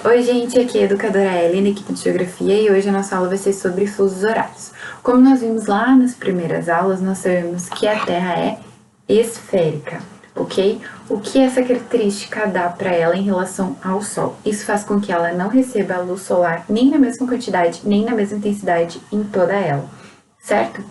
Oi, gente, aqui é a educadora Ellen, da equipe de Geografia, e hoje a nossa aula vai ser sobre fusos horários. Como nós vimos lá nas primeiras aulas, nós sabemos que a Terra é esférica, ok? O que essa característica dá para ela em relação ao Sol? Isso faz com que ela não receba a luz solar nem na mesma quantidade, nem na mesma intensidade em toda ela, certo?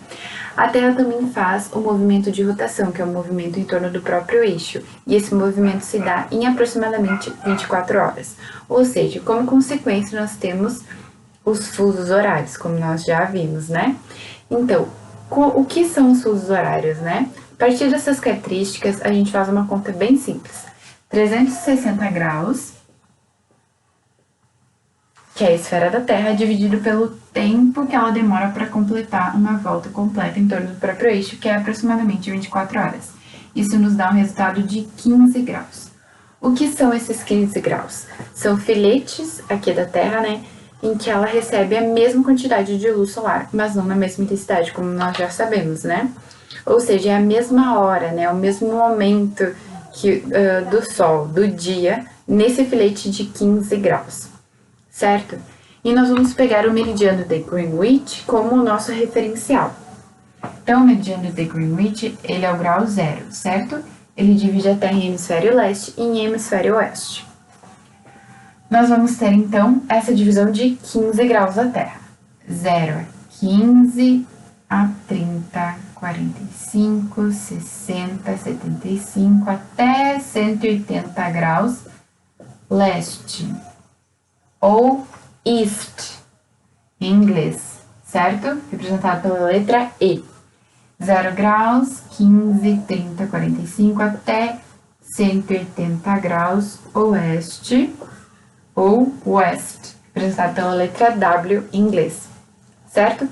A Terra também faz o movimento de rotação, que é o movimento em torno do próprio eixo, e esse movimento se dá em aproximadamente 24 horas. Ou seja, como consequência, nós temos os fusos horários, como nós já vimos, né? Então, o que são os fusos horários, né? A partir dessas características, a gente faz uma conta bem simples. 360 graus, que é a esfera da Terra, dividido pelo tempo que ela demora para completar uma volta completa em torno do próprio eixo, que é aproximadamente 24 horas. Isso nos dá um resultado de 15 graus. O que são esses 15 graus? São filetes aqui da Terra, né, em que ela recebe a mesma quantidade de luz solar, mas não na mesma intensidade, como nós já sabemos, né? Ou seja, é a mesma hora, né, o mesmo momento do Sol, do dia, nesse filete de 15 graus. Certo? E nós vamos pegar o meridiano de Greenwich como o nosso referencial. Então, o meridiano de Greenwich, ele é o grau zero, certo? Ele divide a Terra em hemisfério leste e em hemisfério oeste. Nós vamos ter, então, essa divisão de 15 graus da Terra. 0 a 15, a 30, 45, 60, 75, até 180 graus leste. Ou east, em inglês, certo? Representado pela letra E. 0 graus, 15, 30, 45 até 180 graus oeste ou west, representado pela letra W em inglês, certo?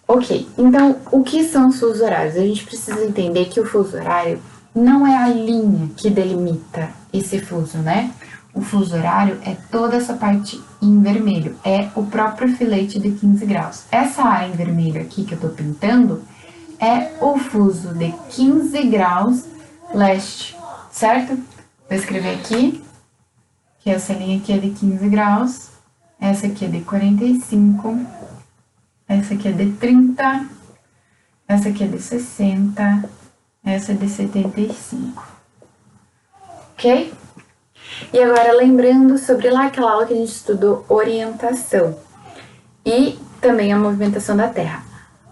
Ok, então o que são os fusos horários? A gente precisa entender que o fuso horário não é a linha que delimita esse fuso, né? O fuso horário é toda essa parte em vermelho, é o próprio filete de 15 graus. Essa área em vermelho aqui que eu tô pintando é o fuso de 15 graus leste, certo? Vou escrever aqui, que essa linha aqui é de 15 graus, essa aqui é de 45, essa aqui é de 30, essa aqui é de 60, essa é de 75, ok? E agora, lembrando sobre lá aquela aula que a gente estudou orientação e também a movimentação da Terra.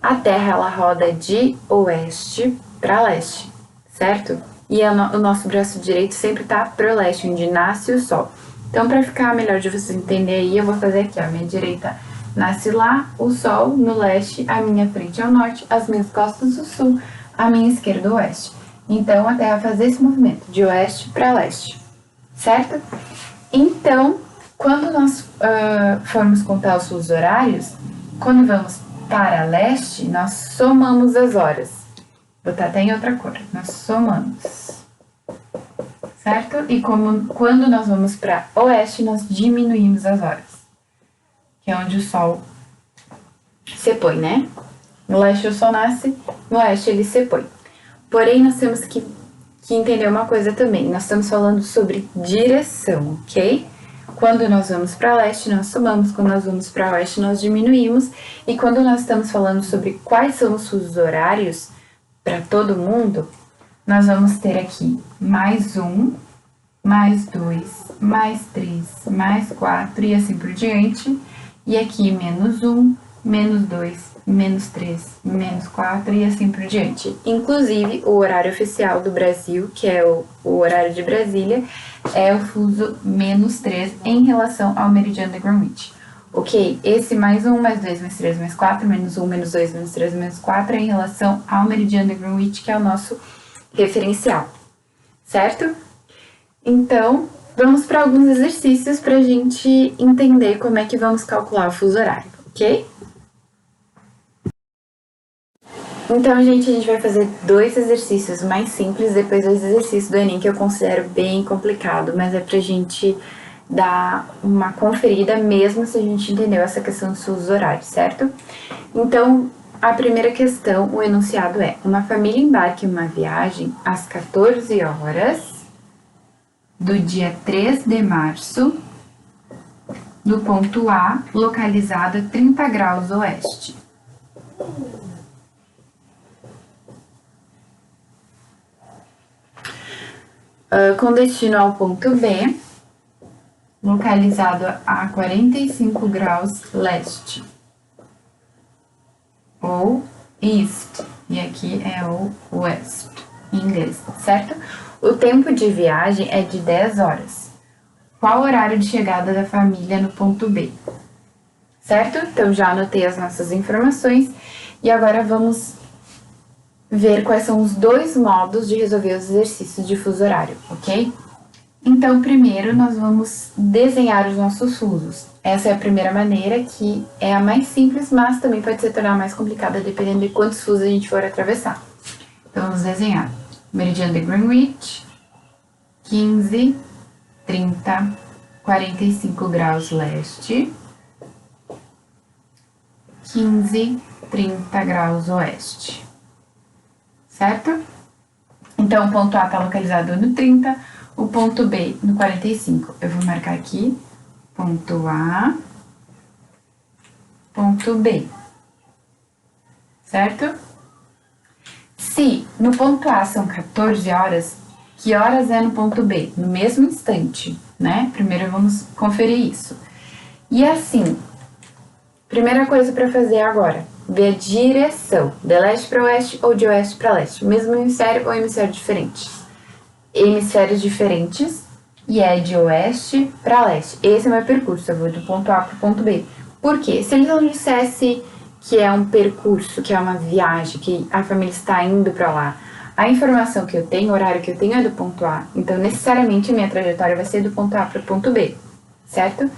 A Terra, ela roda de oeste para leste, certo? E o nosso braço direito sempre tá pro leste, onde nasce o Sol. Então, para ficar melhor de vocês entenderem aí, eu vou fazer aqui, ó, a minha direita nasce lá, o Sol no leste, a minha frente é o norte, as minhas costas o sul, a minha esquerda o oeste. Então, a Terra faz esse movimento de oeste para leste. Certo? Então, quando nós formos contar os fusos horários, quando vamos para leste, nós somamos as horas. Vou botar até em outra cor. Nós somamos. Certo? E quando nós vamos para oeste, nós diminuímos as horas. Que é onde o Sol se põe, né? No leste o Sol nasce, no oeste ele se põe. Porém, nós temos que entender uma coisa também. Nós estamos falando sobre direção, ok? Quando nós vamos para leste, nós somamos. Quando nós vamos para oeste, nós diminuímos. E quando nós estamos falando sobre quais são os fusos horários para todo mundo, nós vamos ter aqui mais 1, mais 2, mais 3, mais 4 e assim por diante. E aqui menos 1, menos 2, menos 3, menos 4 e assim por diante. Inclusive, o horário oficial do Brasil, que é o horário de Brasília, é o fuso menos 3 em relação ao meridiano de Greenwich. Ok? Esse mais 1, mais 2, mais 3, mais 4, menos 1, menos 2, menos 3, menos 4 é em relação ao meridiano de Greenwich, que é o nosso referencial. Certo? Então, vamos para alguns exercícios para a gente entender como é que vamos calcular o fuso horário, ok? Então, gente, a gente vai fazer 2 exercícios mais simples, depois 2 exercícios do Enem que eu considero bem complicado, mas é pra gente dar uma conferida mesmo se a gente entendeu essa questão dos fusos horários, certo? Então, a primeira questão, o enunciado é: uma família embarca em uma viagem às 14 horas do dia 3 de março no ponto A, localizado a 30 graus oeste. Com destino ao ponto B, localizado a 45 graus leste. Ou east, e aqui é o west, em inglês, certo? O tempo de viagem é de 10 horas. Qual o horário de chegada da família no ponto B? Certo? Então, já anotei as nossas informações e agora vamos ver quais são os dois modos de resolver os exercícios de fuso horário, ok? Então, primeiro nós vamos desenhar os nossos fusos. Essa é a primeira maneira, que é a mais simples, mas também pode se tornar mais complicada dependendo de quantos fusos a gente for atravessar. Então, vamos desenhar. Meridiano de Greenwich, 15, 30, 45 graus leste, 15, 30 graus oeste. Certo? Então, o ponto A está localizado no 30, o ponto B no 45. Eu vou marcar aqui, ponto A, ponto B. Certo? Se no ponto A são 14 horas, que horas é no ponto B? No mesmo instante, né? Primeiro vamos conferir isso. E assim, primeira coisa para fazer agora, ver a direção, de leste para oeste ou de oeste para leste, mesmo hemisfério ou hemisfério diferente. Hemisférios diferentes e é de oeste para leste. Esse é o meu percurso, eu vou do ponto A para o ponto B. Por quê? Se eles não dissesse que é um percurso, que é uma viagem, que a família está indo para lá, a informação que eu tenho, o horário que eu tenho é do ponto A, então necessariamente a minha trajetória vai ser do ponto A para o ponto B, certo?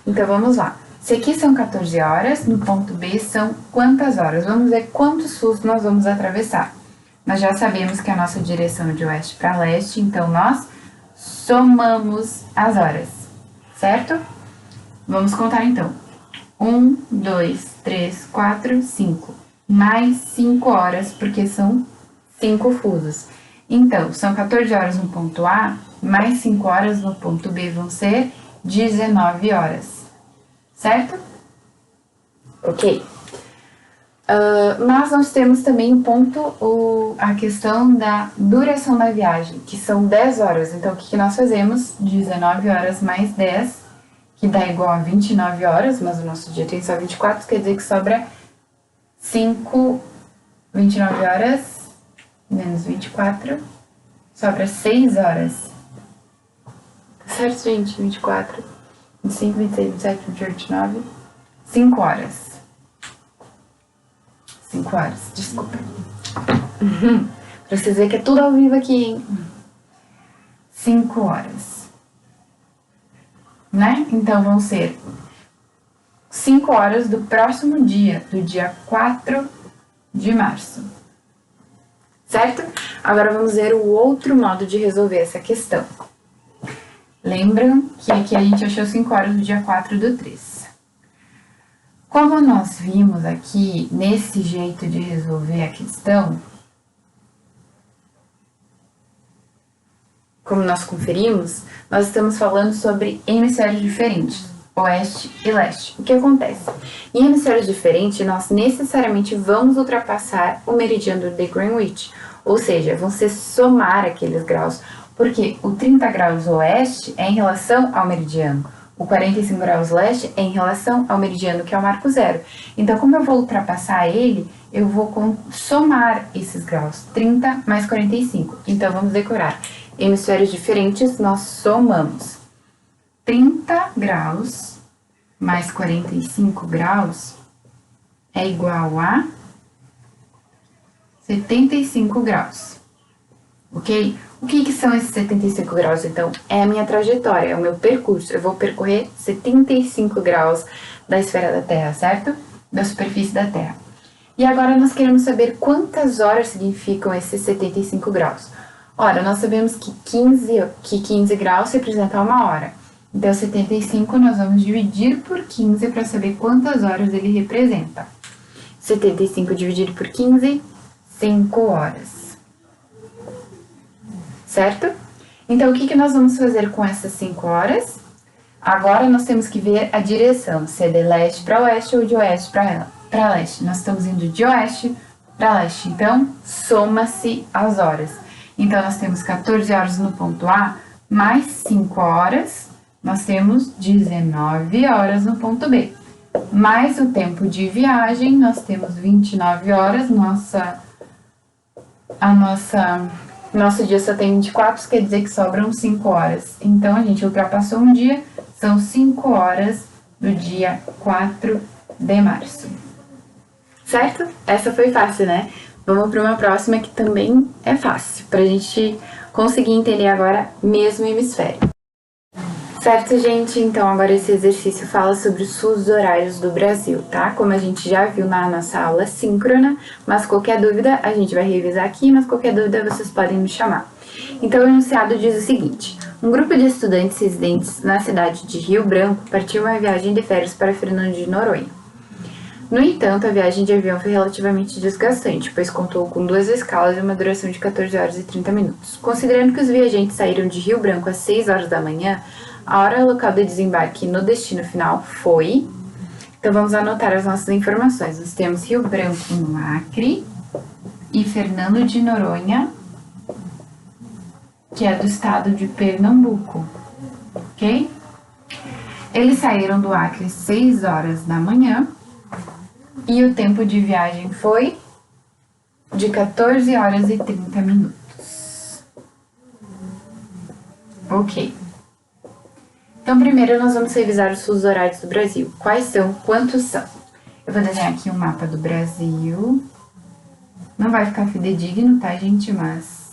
Então vamos lá. Se aqui são 14 horas, no ponto B são quantas horas? Vamos ver quantos fusos nós vamos atravessar. Nós já sabemos que a nossa direção é de oeste para leste, então nós somamos as horas, certo? Vamos contar então. 1, 2, 3, 4, 5. Mais 5 horas, porque são 5 fusos. Então, são 14 horas no ponto A, mais 5 horas no ponto B vão ser 19 horas. Certo? Ok. Mas nós temos também a questão da duração da viagem, que são 10 horas. Então, o que nós fazemos? 19 horas mais 10, que dá igual a 29 horas, mas o nosso dia tem só 24, quer dizer que sobra 29 horas menos 24, sobra 6 horas. Certo, gente? 24, 25, 26, 27, 28, 29, 5 horas. 5 horas, desculpa. Pra vocês verem que é tudo ao vivo aqui, hein? 5 horas. Né? Então, vão ser 5 horas do próximo dia, do dia 4 de março. Certo? Agora, vamos ver o outro modo de resolver essa questão. Lembram que aqui a gente achou 5 horas do dia 4 do 3. Como nós vimos aqui, nesse jeito de resolver a questão, como nós conferimos, nós estamos falando sobre hemisférios diferentes, oeste e leste. O que acontece? Em hemisférios diferentes, nós necessariamente vamos ultrapassar o meridiano de Greenwich, ou seja, vão se somar aqueles graus, porque o 30 graus oeste é em relação ao meridiano, o 45 graus leste é em relação ao meridiano, que é o marco zero. Então, como eu vou ultrapassar ele, eu vou somar esses graus, 30 mais 45. Então, vamos decorar. Hemisférios diferentes, nós somamos 30 graus mais 45 graus é igual a 75 graus, ok? O que são esses 75 graus, então? É a minha trajetória, é o meu percurso. Eu vou percorrer 75 graus da esfera da Terra, certo? Da superfície da Terra. E agora nós queremos saber quantas horas significam esses 75 graus. Ora, nós sabemos que 15 graus representa 1 hora. Então, 75 nós vamos dividir por 15 para saber quantas horas ele representa. 75 dividido por 15, 5 horas. Certo? Então, o que nós vamos fazer com essas 5 horas? Agora nós temos que ver a direção, se é de leste para oeste ou de oeste para leste. Nós estamos indo de oeste para leste, então soma-se as horas. Então nós temos 14 horas no ponto A, mais 5 horas, nós temos 19 horas no ponto B. Mais o tempo de viagem, nós temos 29 horas, nosso dia só tem 24, quer dizer que sobram 5 horas. Então, a gente ultrapassou um dia, são 5 horas do dia 4 de março. Certo? Essa foi fácil, né? Vamos para uma próxima que também é fácil, para a gente conseguir entender agora mesmo hemisfério. Certo, gente? Então, agora esse exercício fala sobre os fusos horários do Brasil, tá? Como a gente já viu na nossa aula síncrona, mas qualquer dúvida a gente vai revisar aqui, mas qualquer dúvida vocês podem me chamar. Então, o enunciado diz o seguinte: um grupo de estudantes residentes na cidade de Rio Branco partiu uma viagem de férias para Fernando de Noronha. No entanto, a viagem de avião foi relativamente desgastante, pois contou com 2 escalas e uma duração de 14 horas e 30 minutos. Considerando que os viajantes saíram de Rio Branco às 6 horas da manhã, a hora local de desembarque no destino final foi... Então, vamos anotar as nossas informações. Nós temos Rio Branco no Acre e Fernando de Noronha, que é do estado de Pernambuco, ok? Eles saíram do Acre às 6 horas da manhã e o tempo de viagem foi de 14 horas e 30 minutos. Ok. Então, primeiro nós vamos revisar os fusos horários do Brasil. Quais são? Quantos são? Eu vou desenhar aqui um mapa do Brasil. Não vai ficar fidedigno, tá, gente? Mas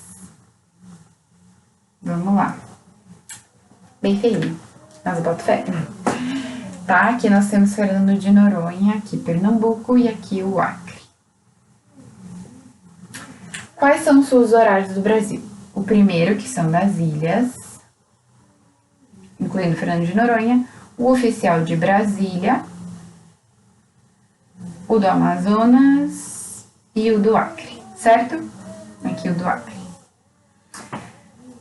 vamos lá. Bem feinho. Mas boto fé. Tá? Aqui nós temos Fernando de Noronha, aqui Pernambuco e aqui o Acre. Quais são os fusos horários do Brasil? O primeiro, que são das ilhas, incluindo Fernando de Noronha, o oficial de Brasília, o do Amazonas e o do Acre, certo? Aqui o do Acre.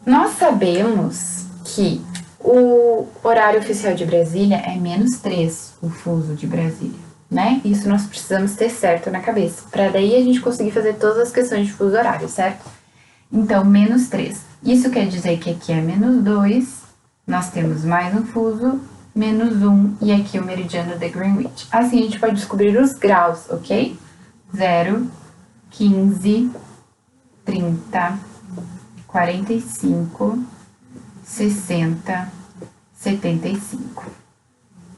Nós sabemos que o horário oficial de Brasília é -3, o fuso de Brasília, né? Isso nós precisamos ter certo na cabeça, para daí a gente conseguir fazer todas as questões de fuso horário, certo? Então, -3. Isso quer dizer que aqui é -2, nós temos mais um fuso, -1 e aqui o meridiano de Greenwich. Assim, a gente pode descobrir os graus, ok? 0, 15, 30, 45, 60, 75,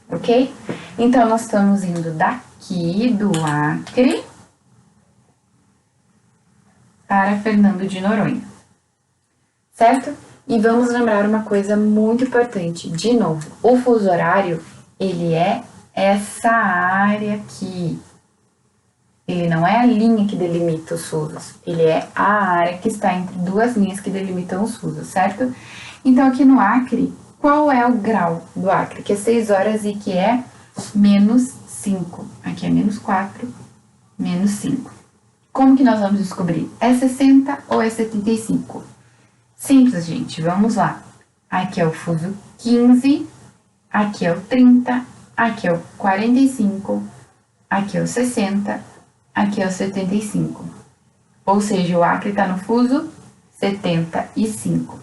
ok? Então, nós estamos indo daqui do Acre para Fernando de Noronha, certo? E vamos lembrar uma coisa muito importante. De novo, o fuso horário, ele é essa área aqui. Ele não é a linha que delimita os fusos. Ele é a área que está entre duas linhas que delimitam os fusos, certo? Então, aqui no Acre, qual é o grau do Acre? Que é 6 horas e que é -5. Aqui é -4, -5. Como que nós vamos descobrir? É 60 ou é 75? Simples, gente, vamos lá. Aqui é o fuso 15, aqui é o 30, aqui é o 45, aqui é o 60, aqui é o 75. Ou seja, o Acre está no fuso 75.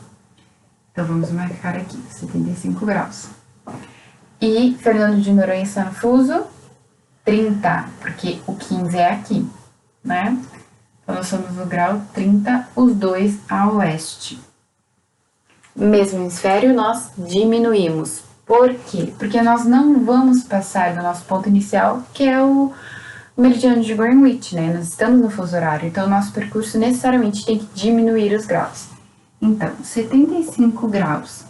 Então, vamos marcar aqui, 75 graus. E Fernando de Noronha está no fuso 30, porque o 15 é aqui, né? Então, nós somos no grau 30, os dois a oeste. Mesmo hemisfério, nós diminuímos. Por quê? Porque nós não vamos passar do nosso ponto inicial, que é o meridiano de Greenwich, né? Nós estamos no fuso horário, então o nosso percurso necessariamente tem que diminuir os graus. Então, 75 graus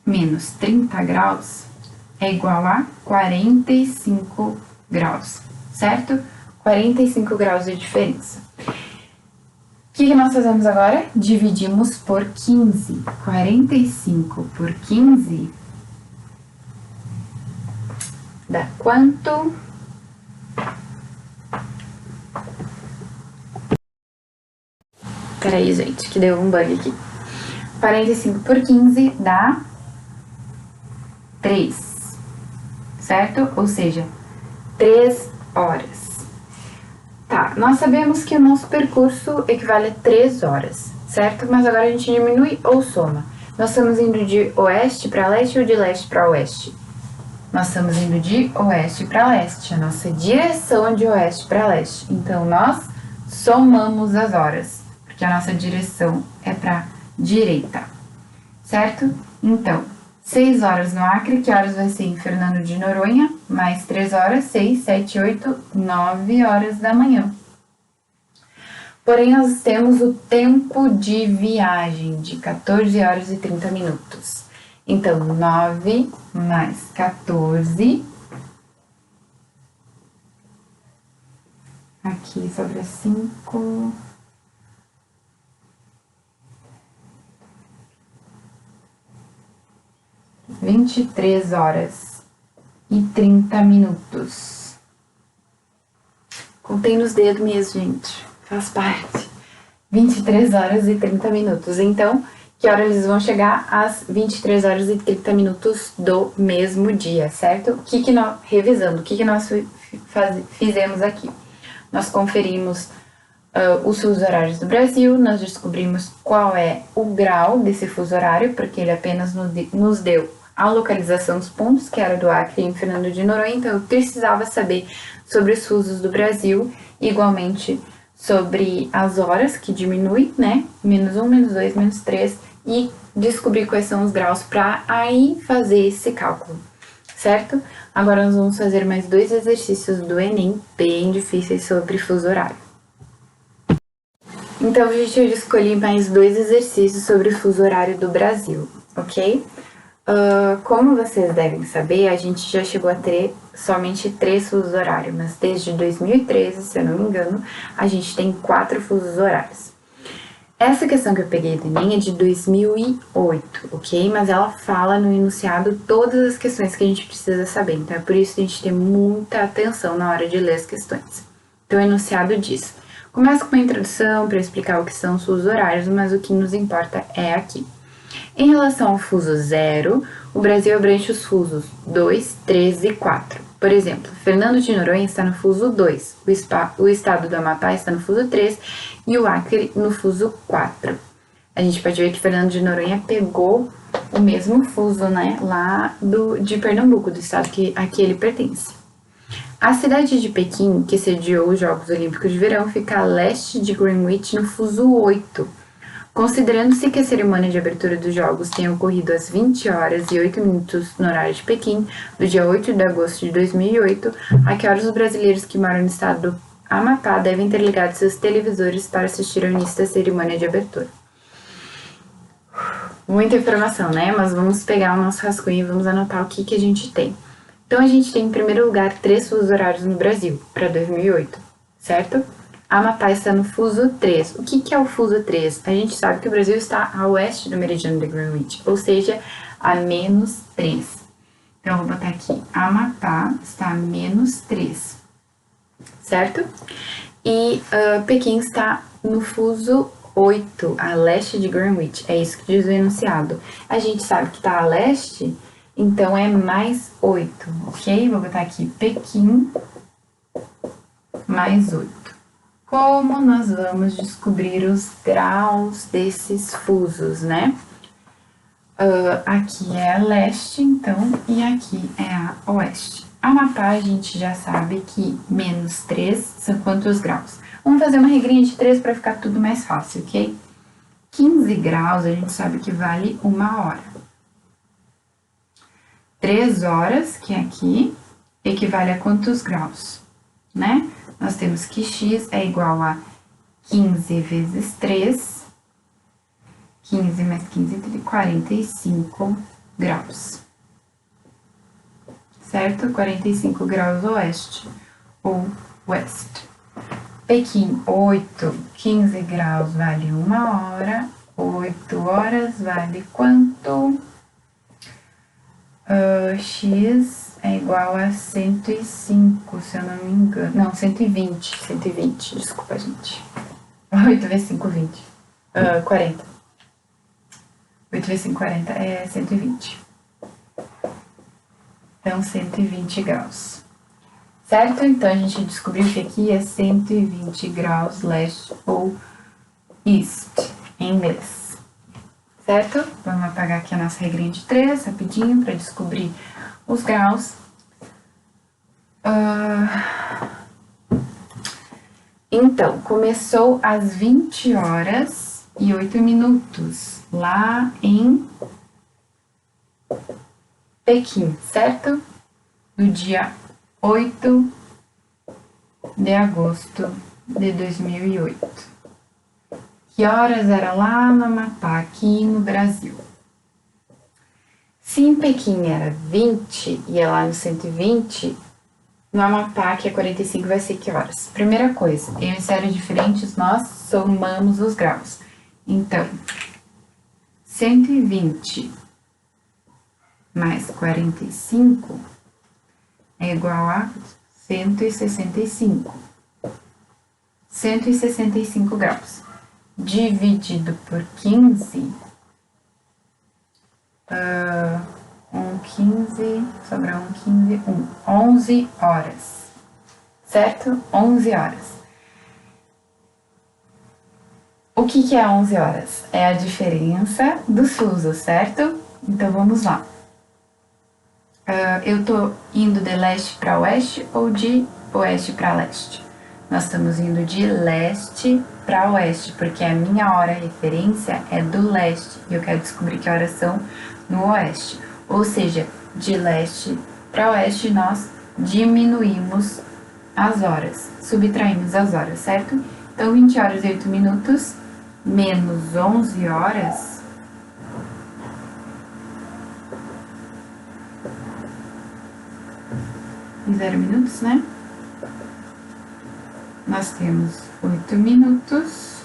menos 30 graus é igual a 45 graus, certo? 45 graus de diferença. O que nós fazemos agora? Dividimos por 15. 45 por 15 dá quanto? Peraí, gente, que deu um bug aqui. 45 por 15 dá 3, certo? Ou seja, 3 horas. Tá, nós sabemos que o nosso percurso equivale a 3 horas, certo? Mas agora a gente diminui ou soma. Nós estamos indo de oeste para leste ou de leste para oeste? Nós estamos indo de oeste para leste, a nossa direção é de oeste para leste. Então, nós somamos as horas, porque a nossa direção é para direita, certo? Então, 6 horas no Acre, que horas vai ser em Fernando de Noronha? Mais 3 horas, 6, 7, 8, 9 horas da manhã. Porém, nós temos o tempo de viagem de 14 horas e 30 minutos. Então, 9 mais 14. Aqui sobra 5. 23 horas e 30 minutos. Contei nos dedos mesmo, gente. Faz parte. 23 horas e 30 minutos. Então, que hora eles vão chegar? Às 23 horas e 30 minutos do mesmo dia, certo? Revisando, o que nós fizemos aqui? Nós conferimos os fusos horários do Brasil, nós descobrimos qual é o grau desse fuso horário, porque ele apenas nos deu a localização dos pontos, que era do Acre em Fernando de Noronha, então eu precisava saber sobre os fusos do Brasil, igualmente sobre as horas, que diminui, né? -1, -2, -3, e descobrir quais são os graus para aí fazer esse cálculo, certo? Agora nós vamos fazer mais 2 exercícios do Enem, bem difíceis sobre fuso horário. Então, gente, eu escolhi mais 2 exercícios sobre o fuso horário do Brasil, ok? Como vocês devem saber, a gente já chegou a ter somente 3 fusos horários, mas desde 2013, se eu não me engano, a gente tem 4 fusos horários. Essa questão que eu peguei do Enem é de 2008, ok? Mas ela fala no enunciado todas as questões que a gente precisa saber, então é por isso que a gente tem muita atenção na hora de ler as questões. Então, o enunciado diz: começa com uma introdução para explicar o que são os fusos horários, mas o que nos importa é aqui. Em relação ao fuso 0, o Brasil abrange os fusos 2, 3 e 4. Por exemplo, Fernando de Noronha está no fuso 2, o estado do Amapá está no fuso 3 e o Acre no fuso 4. A gente pode ver que Fernando de Noronha pegou o mesmo fuso, né, lá de Pernambuco, do estado a que ele pertence. A cidade de Pequim, que sediou os Jogos Olímpicos de Verão, fica a leste de Greenwich no fuso 8. Considerando-se que a cerimônia de abertura dos Jogos tenha ocorrido às 20 horas e 8 minutos no horário de Pequim, do dia 8 de agosto de 2008, a que horas os brasileiros que moram no estado do Amapá devem ter ligado seus televisores para assistir ao início da cerimônia de abertura. Muita informação, né? Mas vamos pegar o nosso rascunho e vamos anotar o que a gente tem. Então, a gente tem, em primeiro lugar, 3 fusos horários no Brasil, para 2008, certo? Amapá está no fuso 3. O que é o fuso 3? A gente sabe que o Brasil está a oeste do meridiano de Greenwich, ou seja, a -3. Então, eu vou botar aqui, Amapá está a -3, certo? E Pequim está no fuso 8, a leste de Greenwich. É isso que diz o enunciado. A gente sabe que está a leste, então é mais 8, ok? Vou botar aqui Pequim mais 8. Como nós vamos descobrir os graus desses fusos, né? Aqui é a leste, então, e aqui é a oeste. Amapá, a gente já sabe que -3 são quantos graus? Vamos fazer uma regrinha de 3 para ficar tudo mais fácil, ok? 15 graus, a gente sabe que vale 1 hora. 3 horas, que é aqui, equivale a quantos graus, né? Nós temos que x é igual a 15 vezes 3, 15 mais 15, 45 graus, certo? 45 graus oeste ou west. Pequim, 8, 15 graus vale 1 hora, 8 horas vale quanto? X é igual a 105, se eu não me engano. Não, 120, desculpa, gente. 8 vezes 5, 20. 40. 8 vezes 5, 40 é 120. Então, 120 graus. Certo? Então, a gente descobriu que aqui é 120 graus leste ou east, em inglês. Certo? Vamos apagar aqui a nossa regrinha de 3, rapidinho, para descobrir os graus. Então, começou às 20 horas e 8 minutos, lá em Pequim, certo? No dia 8 de agosto de 2008. Que horas era lá no Amapá, aqui no Brasil? Se em Pequim era 20 e é lá no 120, no Amapá, que é 45, vai ser que horas? Primeira coisa, em hemisférios diferentes, nós somamos os graus. Então, 120 mais 45 é igual a 165. 165 graus. Dividido por 15, 15, sobra 15, 11 horas, certo? 11 horas. O que é 11 horas? É a diferença dos fusos, certo? Então, vamos lá. Eu tô indo de leste para oeste ou de oeste para leste? Nós estamos indo de leste para oeste, porque a minha hora referência é do leste e eu quero descobrir que horas são no oeste. Ou seja, de leste para oeste nós diminuímos as horas, subtraímos as horas, certo? Então, 20 horas e 8 minutos menos 11 horas e 0 minutos, né? Nós temos 8 minutos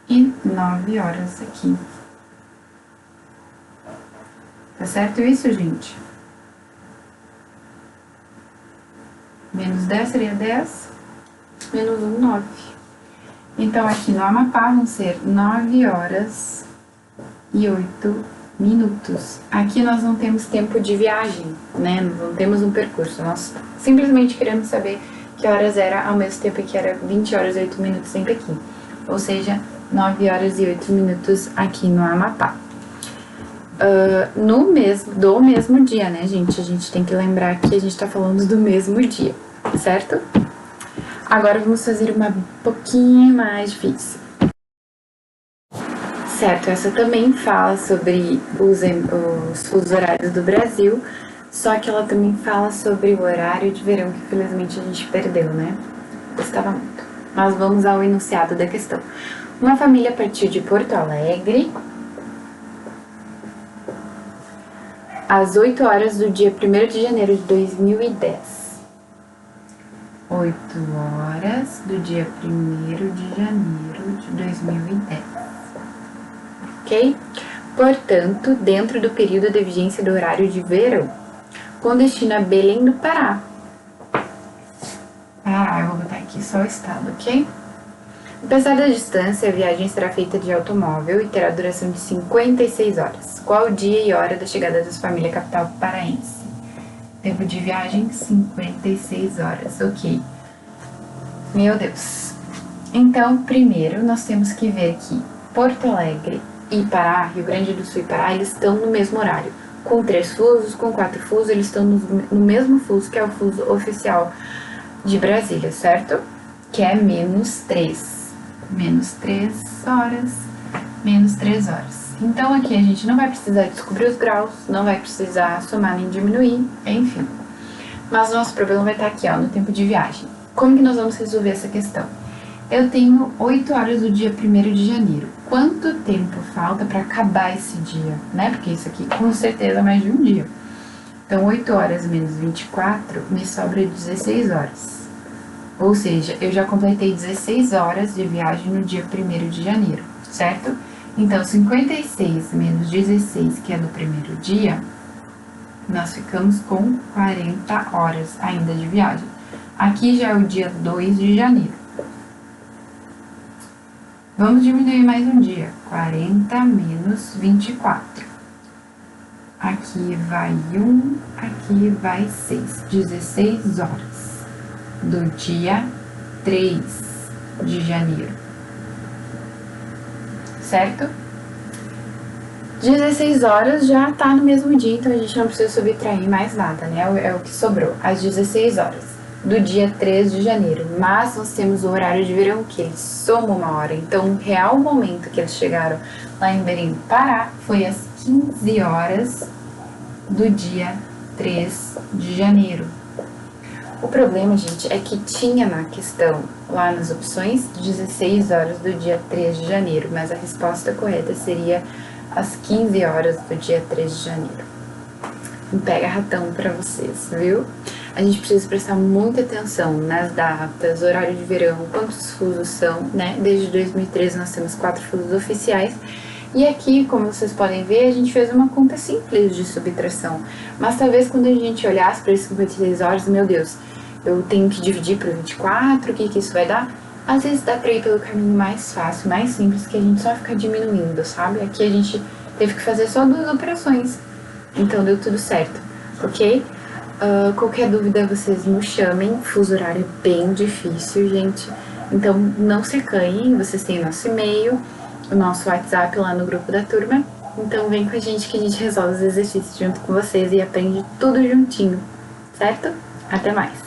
e 9 horas aqui. Tá certo isso, gente? Menos 10 seria 10, menos 1, 9. Então, aqui no Amapá vão ser 9 horas e 8 minutos. Aqui nós não temos tempo de viagem, né? Não temos um percurso. Nós simplesmente queremos saber que horas era ao mesmo tempo que era 20 horas e 8 minutos em Pequim. Ou seja, 9 horas e 8 minutos aqui no Amapá. Do mesmo dia, né, gente? A gente tem que lembrar que a gente tá falando do mesmo dia, certo? Agora vamos fazer uma um pouquinho mais difícil. Certo, essa também fala sobre os fusos horários do Brasil, só que ela também fala sobre o horário de verão, que infelizmente a gente perdeu, né? Gostava muito. Mas vamos ao enunciado da questão. Uma família partiu de Porto Alegre às 8 horas do dia 1º de janeiro de 2010. 8 horas do dia 1º de janeiro de 2010. Ok? Portanto, dentro do período de vigência do horário de verão, com destino a Belém do Pará. Eu vou botar aqui só o estado, ok? Apesar da distância, a viagem será feita de automóvel e terá duração de 56 horas. Qual o dia e hora da chegada da família capital paraense? Tempo de viagem, 56 horas, ok. Meu Deus. Então, primeiro, nós temos que ver que Porto Alegre e Pará, Rio Grande do Sul e Pará, eles estão no mesmo horário. Com 3 fusos, com 4 fusos, eles estão no mesmo fuso, que é o fuso oficial de Brasília, certo? Que é -3. -3 horas, -3 horas. Então, aqui a gente não vai precisar descobrir os graus, não vai precisar somar nem diminuir, enfim. Mas o nosso problema vai estar aqui, ó, no tempo de viagem. Como que nós vamos resolver essa questão? Eu tenho 8 horas do dia 1º de janeiro. Quanto tempo falta para acabar esse dia, né? Porque isso aqui com certeza é mais de um dia. Então, 8 horas menos 24 me sobra 16 horas. Ou seja, eu já completei 16 horas de viagem no dia 1º de janeiro, certo? Então, 56 menos 16, que é do primeiro dia, nós ficamos com 40 horas ainda de viagem. Aqui já é o dia 2 de janeiro. Vamos diminuir mais um dia. 40 menos 24. aqui vai 1, aqui vai 6. 16 horas do dia 3 de janeiro. Certo? 16 horas já tá no mesmo dia, então a gente não precisa subtrair mais nada, né? É o que sobrou, às 16 horas do dia 3 de janeiro. Mas nós temos o horário de verão, que eles somam 1 hora. Então, o real momento que eles chegaram lá em Belém do Pará foi às 15 horas do dia 3 de janeiro. O problema, gente, é que tinha na questão, lá nas opções, 16 horas do dia 3 de janeiro, mas a resposta correta seria às 15 horas do dia 3 de janeiro. Um pega-ratão pra vocês, viu? A gente precisa prestar muita atenção nas datas, horário de verão, quantos fusos são, né? Desde 2013 nós temos 4 fusos oficiais. E aqui, como vocês podem ver, a gente fez uma conta simples de subtração. Mas talvez quando a gente olhasse para esses 56 horas, meu Deus, eu tenho que dividir por 24, o que isso vai dar? Às vezes dá pra ir pelo caminho mais fácil, mais simples, que a gente só fica diminuindo, sabe? Aqui a gente teve que fazer só 2 operações, então deu tudo certo, ok? Qualquer dúvida vocês me chamem, fuso horário é bem difícil, gente. Então não se acanhem, vocês têm o nosso e-mail, o nosso WhatsApp lá no grupo da turma. Então vem com a gente que a gente resolve os exercícios junto com vocês e aprende tudo juntinho, certo? Até mais!